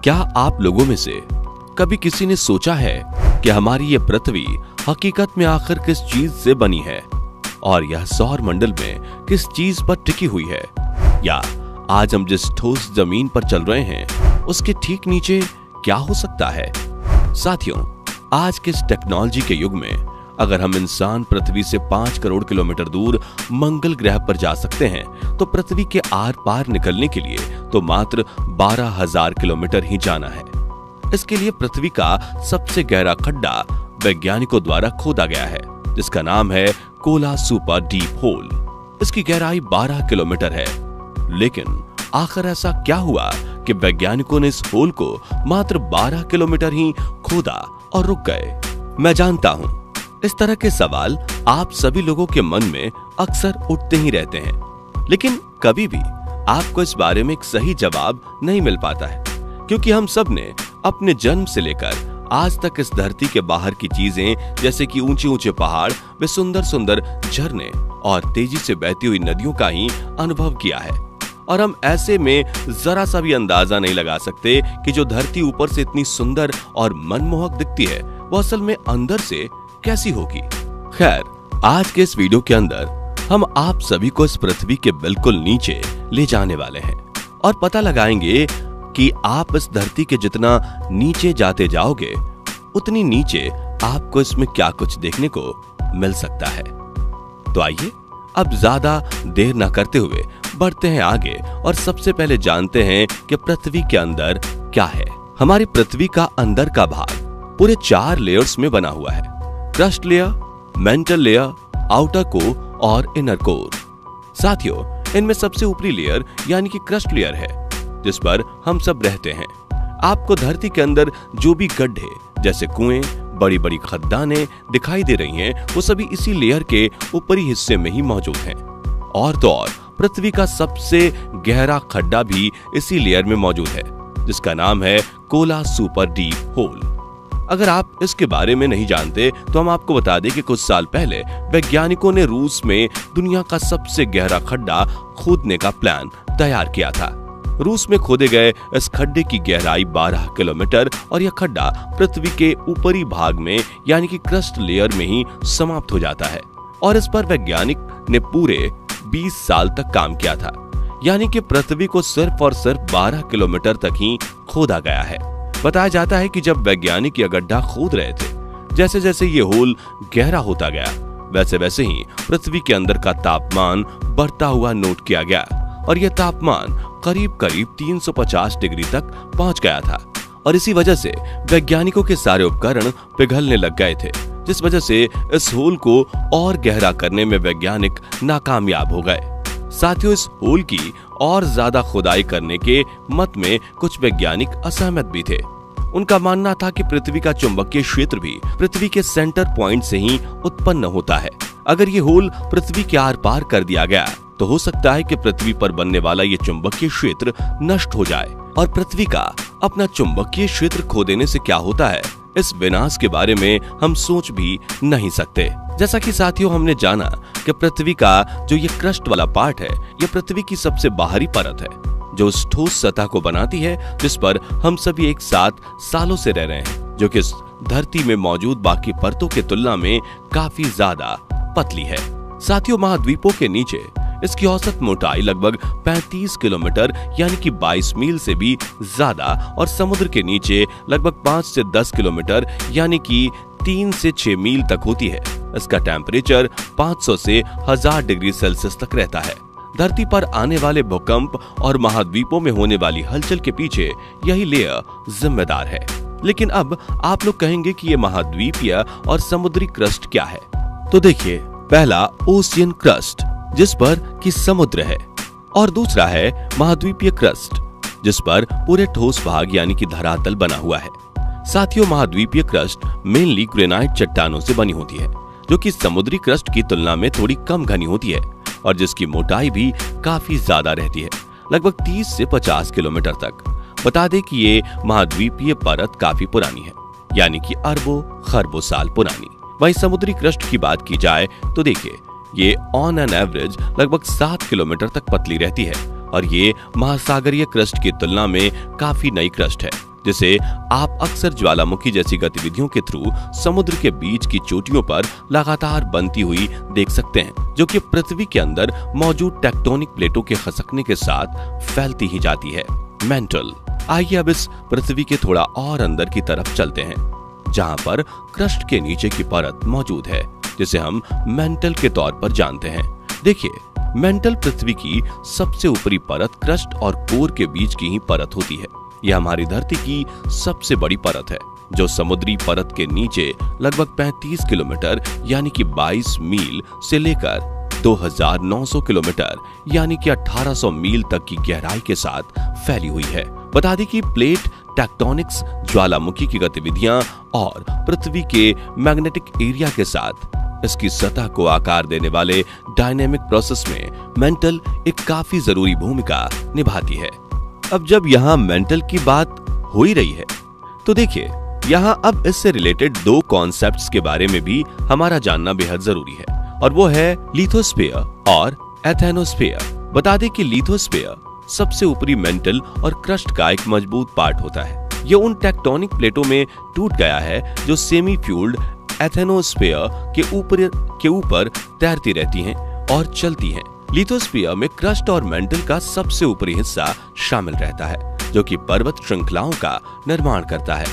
क्या आप लोगों में से कभी किसी ने सोचा है कि हमारी ये पृथ्वी हकीकत में आखिर किस चीज से बनी है और यह सौर मंडल में किस चीज पर टिकी हुई है, या आज हम जिस ठोस जमीन पर चल रहे हैं उसके ठीक नीचे क्या हो सकता है। साथियों, आज के इस टेक्नोलॉजी के युग में अगर हम इंसान पृथ्वी से 5 करोड़ किलोमीटर दूर मंगल ग्रह पर जा सकते हैं तो पृथ्वी के आर पार निकलने के लिए तो मात्र 12,000 किलोमीटर ही जाना है। इसके लिए पृथ्वी का सबसे गहरा खड्डा वैज्ञानिकों द्वारा खोदा गया है, जिसका नाम है कोला सुपर डीप होल। इसकी गहराई 12 किलोमीटर है। लेकिन आखिर ऐसा क्या हुआ कि वैज्ञानिकों ने इस होल को मात्र 12 किलोमीटर ही खोदा और रुक गए। मैं जानता हूं, इस तरह के सवाल आप सभी लोगों के मन में अक्सर उठते ही रहते हैं, लेकिन कभी भी आपको इस बारे में एक सही जवाब नहीं मिल पाता है, क्योंकि हम सब ने अपने जन्म से लेकर आज तक इस धरती के बाहर की चीजें जैसे कि ऊंचे ऊंचे पहाड़, वे सुंदर सुंदर झरने और तेजी से बहती हुई नदियों का ही अनुभव किया है। और हम ऐसे में जरा सा भी अंदाजा नहीं लगा सकते कि जो धरती ऊपर से इतनी सुंदर और मनमोहक दिखती है वो असल में अंदर से कैसी होगी। खैर, आज के इस वीडियो के अंदर हम आप सभी को इस पृथ्वी के बिल्कुल नीचे ले जाने वाले हैं और पता लगाएंगे कि आप इस धरती के जितना नीचे जाते जाओगे उतनी नीचे आपको इसमें क्या कुछ देखने को मिल सकता है। तो आइए अब ज्यादा देर न करते हुए बढ़ते हैं आगे और सबसे पहले जानते हैं कि पृथ्वी के अंदर क्या है। हमारी पृथ्वी का अंदर का भाग पूरे 4 लेयर्स में बना हुआ है: crust layer, mental layer, outer core और इनर कोर। साथियों, इनमें सबसे ऊपरी लेयर यानी कि क्रस्ट लेयर है, जिस पर हम सब रहते हैं। आपको धरती के अंदर जो भी गड्ढे जैसे कुएं, बड़ी बड़ी खदानें दिखाई दे रही हैं, वो सभी इसी लेयर के ऊपरी हिस्से में ही मौजूद हैं। और तो और पृथ्वी का सबसे गहरा खड्डा भी इसी लेयर में मौजूद है, जिसका नाम है कोला सुपर डीप होल। अगर आप इसके बारे में नहीं जानते तो हम आपको बता दें कि कुछ साल पहले वैज्ञानिकों ने रूस में दुनिया का सबसे गहरा खड्डा खोदने का प्लान तैयार किया था। रूस में खोदे गए इस खड्डे की गहराई 12 किलोमीटर और यह खड्डा पृथ्वी के ऊपरी भाग में यानी कि क्रस्ट लेयर में ही समाप्त हो जाता है और इस पर वैज्ञानिक ने पूरे 20 साल तक काम किया था। यानी कि पृथ्वी को सिर्फ और सिर्फ 12 किलोमीटर तक ही खोदा गया है। बताया जाता है कि जब वैज्ञानिक यह गड्ढा खोद रहे थे, जैसे जैसे ये होल गहरा होता गया वैसे वैसे ही पृथ्वी के अंदर का तापमान बढ़ता हुआ नोट किया गया और यह तापमान करीब करीब 350 डिग्री तक पहुंच गया था। और इसी वजह से वैज्ञानिकों के सारे उपकरण पिघलने लग गए थे, जिस वजह से इस होल को और गहरा करने में वैज्ञानिक नाकामयाब हो गए। साथियों, इस होल की और ज्यादा खुदाई करने के मत में कुछ वैज्ञानिक असहमत भी थे। उनका मानना था कि पृथ्वी का चुंबकीय क्षेत्र भी पृथ्वी के सेंटर पॉइंट से ही उत्पन्न होता है। अगर ये होल पृथ्वी के आर पार कर दिया गया तो हो सकता है कि पृथ्वी पर बनने वाला ये चुंबकीय क्षेत्र नष्ट हो जाए। और पृथ्वी का अपना चुंबकीय क्षेत्र खो देने से क्या होता है, इस विनाश के बारे में हम सोच भी नहीं सकते। जैसा कि साथियों हमने जाना कि पृथ्वी का जो ये क्रस्ट वाला पार्ट है, ये पृथ्वी की सबसे बाहरी परत है, जो उस ठोस सतह को बनाती है जिस पर हम सभी एक साथ सालों से रह रहे हैं, जो कि इस धरती में मौजूद बाकी परतों के तुलना में काफी ज्यादा पतली है। साथियों, महाद्वीपों के नीचे इसकी औसत मोटाई लगभग 35 किलोमीटर यानी कि 22 मील से भी ज्यादा और समुद्र के नीचे लगभग 5 से 10 किलोमीटर यानी कि 3 से 6 मील तक होती है। इसका टेम्परेचर 500 से 1000 डिग्री सेल्सियस तक रहता है। धरती पर आने वाले भूकंप और महाद्वीपों में होने वाली हलचल के पीछे यही लेयर जिम्मेदार है। लेकिन अब आप लोग कहेंगे कि ये महाद्वीपीय और समुद्री क्रस्ट क्या है। तो देखिए, पहला ओशियन क्रस्ट जिस पर कि समुद्र है, और दूसरा है महाद्वीपीय क्रस्ट जिस पर पूरे ठोस भाग यानी कि धरातल बना हुआ है। साथियों, महाद्वीपीय क्रस्ट मेनली ग्रेनाइट चट्टानों से बनी होती है, जो कि समुद्री क्रस्ट की तुलना में थोड़ी कम घनी होती है और जिसकी मोटाई भी काफी ज्यादा रहती है, लगभग 30 से 50 किलोमीटर तक। बता दें कि ये महाद्वीपीय परत काफी पुरानी है, यानी कि अरबों खरबों साल पुरानी। वहीं समुद्री क्रस्ट की बात की जाए तो देखिए, ये ऑन एन एवरेज लगभग 7 किलोमीटर तक पतली रहती है और ये महासागरीय क्रस्ट की तुलना में काफी नई क्रस्ट है, जिसे आप अक्सर ज्वालामुखी जैसी गतिविधियों के थ्रू समुद्र के बीच की चोटियों पर लगातार बनती हुई देख सकते हैं, जो कि पृथ्वी के अंदर मौजूद टेक्टोनिक प्लेटों के खसकने के साथ फैलती ही जाती है। मेंटल। आइए अब इस पृथ्वी के थोड़ा और अंदर की तरफ चलते हैं, जहां पर क्रस्ट के नीचे की परत मौजूद है, जिसे हम मेंटल के तौर पर जानते हैं। देखिए, मेंटल पृथ्वी की सबसे ऊपरी परत क्रस्ट और कोर के बीच की ही परत होती है। यह हमारी धरती की सबसे बड़ी परत है, जो समुद्री परत के नीचे लगभग 35 किलोमीटर यानी कि 22 मील से लेकर 2900 किलोमीटर यानी कि 1800 मील तक की गहराई के साथ फैली हुई है। बता दें कि प्लेट टेक्टोनिक्स, ज्वालामुखी की गतिविधियां और पृथ्वी के मैग्नेटिक एरिया के साथ इसकी सतह को आकार देने वाले डायनेमिक प्रोसेस में मेंटल एक काफी जरूरी भूमिका निभाती है। अब जब यहाँ मेंटल की बात हो ही रही है, तो देखिए, यहाँ अब इससे रिलेटेड दो कॉन्सेप्ट्स के बारे में भी हमारा जानना बेहद जरूरी है, और वो है लिथोस्फीयर और एथेनोस्फीयर। बता दें कि लिथोस्फीयर सबसे ऊपरी मेंटल और क्रस्ट का एक मजबूत पार्ट होता है। ये उन टेक्टोनिक प्लेटों में टूट गया है जो सेमी फ्यूल्ड एथेनोस्फीयर के ऊपर तैरती रहती हैं और चलती हैं। लिथोस्फीयर में क्रस्ट और मेंटल का सबसे ऊपरी हिस्सा शामिल रहता है, जो कि पर्वत श्रृंखलाओं का निर्माण करता है,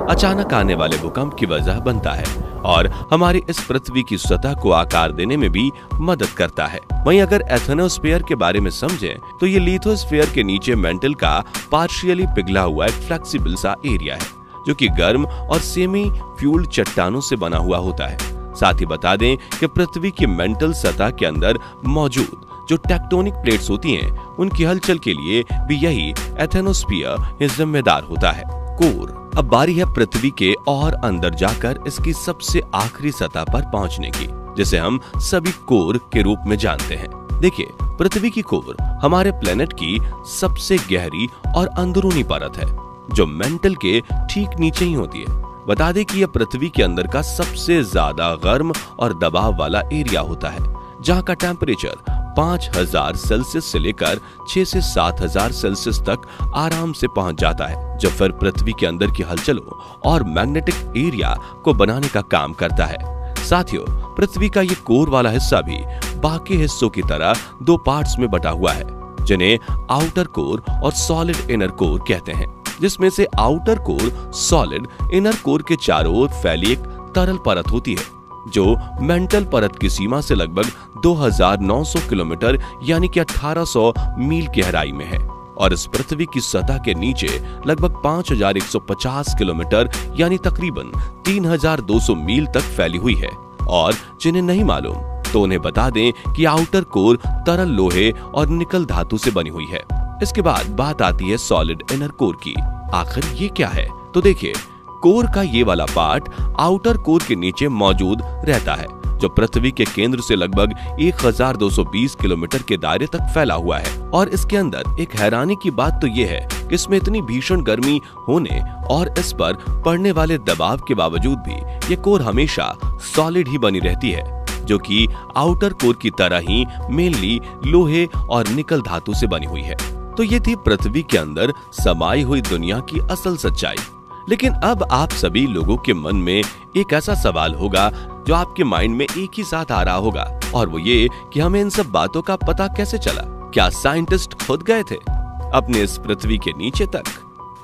अचानक आने वाले भूकंप की वजह बनता है और हमारी इस पृथ्वी की सतह को आकार देने में भी मदद करता है। वहीं अगर एथेनोस्फीयर के बारे में समझें, तो ये लिथोस्फीयर के नीचे मेंटल का पार्शियली पिघला हुआ एक फ्लेक्सिबल सा एरिया है, जो कि गर्म और सेमी फ्यूल्ड चट्टानों से बना हुआ होता है। साथ ही बता दें कि पृथ्वी की मेंटल सतह के अंदर मौजूद जो टेक्टोनिक प्लेट्स होती हैं, उनकी हलचल के लिए भी यही एथेनोस्फीयर जिम्मेदार होता है। कोर। अब बारी है पृथ्वी के और अंदर जाकर इसकी सबसे आखिरी सतह पर पहुंचने की, जिसे हम सभी कोर के रूप में जानते हैं। देखिए, पृथ्वी की कोर हमारे प्लेनेट की सबसे गहरी और अंदरूनी परत है, जो मेंटल के ठीक नीचे ही होती है। बता दें कि यह पृथ्वी के अंदर का सबसे ज्यादा गर्म और दबाव वाला एरिया होता है, जहां का टेम्परेचर 5000 सेल्सियस से लेकर 6 से 7000 सेल्सियस तक आराम से पहुंच जाता है, जो फिर पृथ्वी के अंदर की हलचलों और मैग्नेटिक एरिया को बनाने का काम करता है। साथियों, पृथ्वी का ये कोर वाला हिस्सा भी बाकी हिस्सों की तरह दो पार्ट्स में बटा हुआ है, जिन्हें आउटर कोर और सॉलिड इनर कोर कहते हैं, जिसमें से outer core solid inner core के चारों ओर फैली एक तरल परत होती है, जो मेंटल परत की सीमा से लगभग 2900 किलोमीटर यानी कि 1800 मील गहराई में है, और इस पृथ्वी की सतह के नीचे लगभग 5150 किलोमीटर यानी तकरीबन 3200 मील तक फैली हुई है। और जिन्हें नहीं मालूम, तो उन्हें बता दें कि आउटर कोर तरल लोहे और निकल धातु से बनी हुई है। इसके बाद बात आती है सॉलिड इनर कोर की। आखिर ये क्या है? तो देखिए, कोर का ये वाला पार्ट आउटर कोर के नीचे मौजूद रहता है, जो पृथ्वी के केंद्र से लगभग 1220 किलोमीटर के दायरे तक फैला हुआ है। और इसके अंदर एक हैरानी की बात तो ये है कि इसमें इतनी भीषण गर्मी होने और इस पर पड़ने वाले दबाव के बावजूद भी ये कोर हमेशा सॉलिड ही बनी रहती है, जो कि आउटर कोर की तरह ही मेनली लोहे और निकल धातु से बनी हुई है। तो ये थी पृथ्वी के अंदर समाई हुई दुनिया की असल सच्चाई। लेकिन अब आप सभी लोगों के मन में एक ऐसा सवाल होगा जो आपके माइंड में एक ही साथ आ रहा होगा, और वो ये कि हमें इन सब बातों का पता कैसे चला? क्या साइंटिस्ट खुद गए थे अपने इस पृथ्वी के नीचे तक?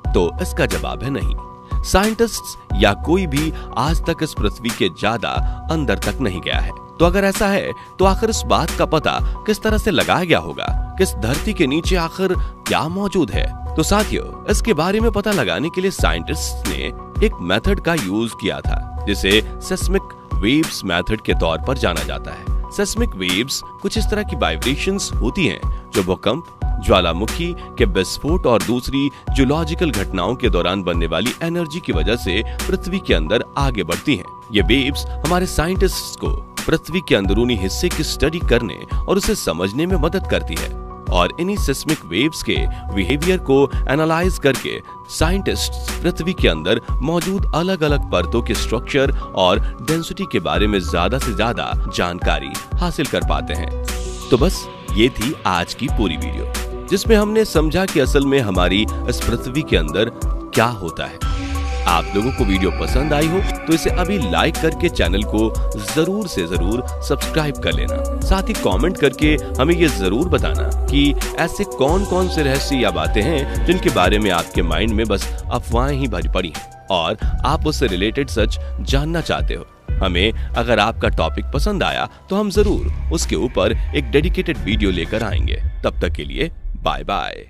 तो इसका जवाब है नहीं। साइंटिस्ट्स या कोई भी आज तक इस पृथ्वी के ज्यादा अंदर तक नहीं गया है। तो अगर ऐसा है, तो आखिर इस बात का पता किस तरह से लगाया गया होगा कि इस धरती के नीचे आखिर क्या मौजूद है? तो साथियों, इसके बारे में पता लगाने के लिए साइंटिस्ट्स ने एक मेथड का यूज किया था, जिसे सेस्मिक वेव्स मेथड के तौर पर जाना जाता है। सेस्मिक वेव्स कुछ इस तरह की वाइब्रेशंस होती हैं, जो भूकंप, ज्वालामुखी के विस्फोट और दूसरी जियोलॉजिकल घटनाओं के दौरान बनने वाली एनर्जी की वजह से पृथ्वी के अंदर आगे बढ़ती हैं। ये वेव्स हमारे साइंटिस्ट्स को पृथ्वी के अंदरूनी हिस्से की स्टडी करने और उसे समझने में मदद करती है। और इन्हीं सेस्मिक वेव्स के बिहेवियर को एनालाइज करके साइंटिस्ट्स पृथ्वी के अंदर मौजूद अलग अलग परतों के स्ट्रक्चर और डेंसिटी के बारे में ज्यादा से ज्यादा जानकारी हासिल कर पाते हैं। तो बस ये थी आज की पूरी वीडियो, जिसमें हमने समझा कि असल में हमारी इस पृथ्वी के अंदर क्या होता है। आप लोगों को वीडियो पसंद आई हो तो इसे अभी लाइक करके चैनल को जरूर से जरूर सब्सक्राइब कर लेना। साथ ही कमेंट करके हमें ये जरूर बताना कि ऐसे कौन कौन से रहस्य या बातें हैं जिनके बारे में आपके माइंड में बस अफवाहें ही भरी पड़ी हैं और आप उससे रिलेटेड सच जानना चाहते हो। हमें अगर आपका टॉपिक पसंद आया तो हम जरूर उसके ऊपर एक डेडिकेटेड वीडियो लेकर आएंगे। तब तक के लिए बाय बाय।